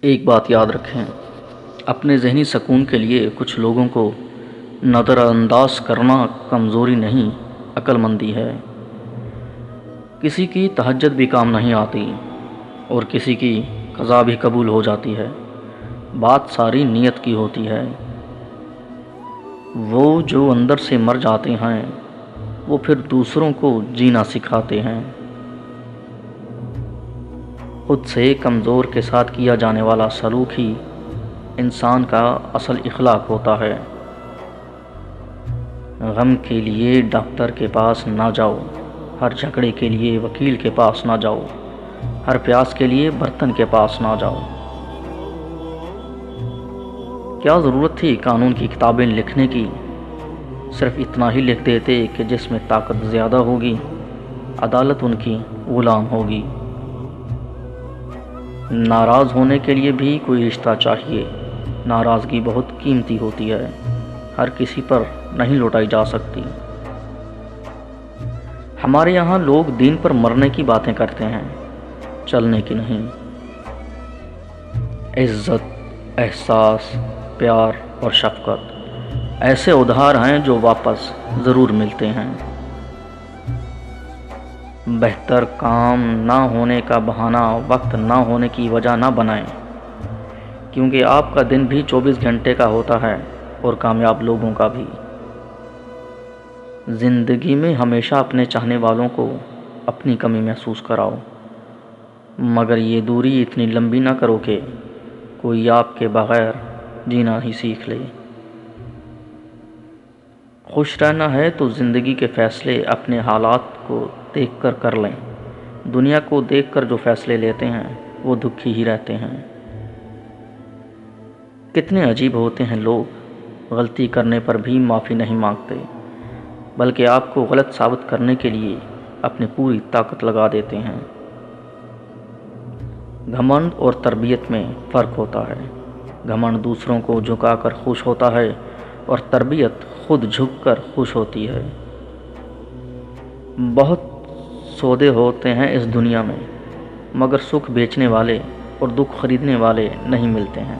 ایک بات یاد رکھیں، اپنے ذہنی سکون کے لیے کچھ لوگوں کو نظر انداز کرنا کمزوری نہیں، عقل مندی ہے۔ کسی کی تہجد بھی کام نہیں آتی اور کسی کی قضا بھی قبول ہو جاتی ہے۔ بات ساری نیت کی ہوتی ہے۔ وہ جو اندر سے مر جاتے ہیں وہ پھر دوسروں کو جینا سکھاتے ہیں۔ خود سے کمزور کے ساتھ کیا جانے والا سلوک ہی انسان کا اصل اخلاق ہوتا ہے۔ غم کے لیے ڈاکٹر کے پاس نہ جاؤ، ہر جھگڑے کے لیے وکیل کے پاس نہ جاؤ، ہر پیاس کے لیے برتن کے پاس نہ جاؤ۔ کیا ضرورت تھی قانون کی کتابیں لکھنے کی؟ صرف اتنا ہی لکھ دیتے کہ جس میں طاقت زیادہ ہوگی عدالت ان کی غلام ہوگی۔ ناراض ہونے کے لیے بھی کوئی رشتہ چاہیے۔ ناراضگی بہت قیمتی ہوتی ہے، ہر کسی پر نہیں لوٹائی جا سکتی۔ ہمارے یہاں لوگ دین پر مرنے کی باتیں کرتے ہیں، چلنے کی نہیں۔ عزت، احساس، پیار اور شفقت ایسے ادھار ہیں جو واپس ضرور ملتے ہیں۔ بہتر کام نہ ہونے کا بہانہ وقت نہ ہونے کی وجہ نہ بنائیں، کیونکہ آپ کا دن بھی 24 گھنٹے کا ہوتا ہے اور کامیاب لوگوں کا بھی۔ زندگی میں ہمیشہ اپنے چاہنے والوں کو اپنی کمی محسوس کراؤ، مگر یہ دوری اتنی لمبی نہ کرو کہ کوئی آپ کے بغیر جینا ہی سیکھ لے۔ خوش رہنا ہے تو زندگی کے فیصلے اپنے حالات کو دیکھ کر کر لیں۔ دنیا کو دیکھ کر جو فیصلے لیتے ہیں وہ دکھی ہی رہتے ہیں۔ کتنے عجیب ہوتے ہیں لوگ، غلطی کرنے پر بھی معافی نہیں مانگتے، بلکہ آپ کو غلط ثابت کرنے کے لیے اپنی پوری طاقت لگا دیتے ہیں۔ گھمنڈ اور تربیت میں فرق ہوتا ہے۔ گھمنڈ دوسروں کو جھکا کر خوش ہوتا ہے اور تربیت خود جھک کر خوش ہوتی ہے۔ بہت سودے ہوتے ہیں اس دنیا میں، مگر سکھ بیچنے والے اور دکھ خریدنے والے نہیں ملتے ہیں۔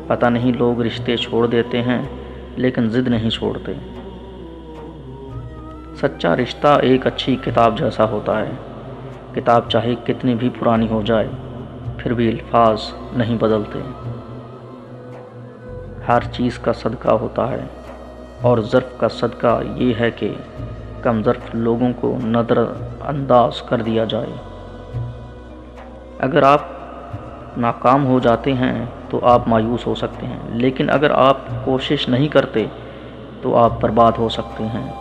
پتہ نہیں لوگ رشتے چھوڑ دیتے ہیں لیکن ضد نہیں چھوڑتے۔ سچا رشتہ ایک اچھی کتاب جیسا ہوتا ہے۔ کتاب چاہے کتنی بھی پرانی ہو جائے پھر بھی الفاظ نہیں بدلتے۔ ہر چیز کا صدقہ ہوتا ہے اور ظرف کا صدقہ یہ ہے کہ کم ظرف لوگوں کو نظر انداز کر دیا جائے۔ اگر آپ ناکام ہو جاتے ہیں تو آپ مایوس ہو سکتے ہیں، لیکن اگر آپ کوشش نہیں کرتے تو آپ برباد ہو سکتے ہیں۔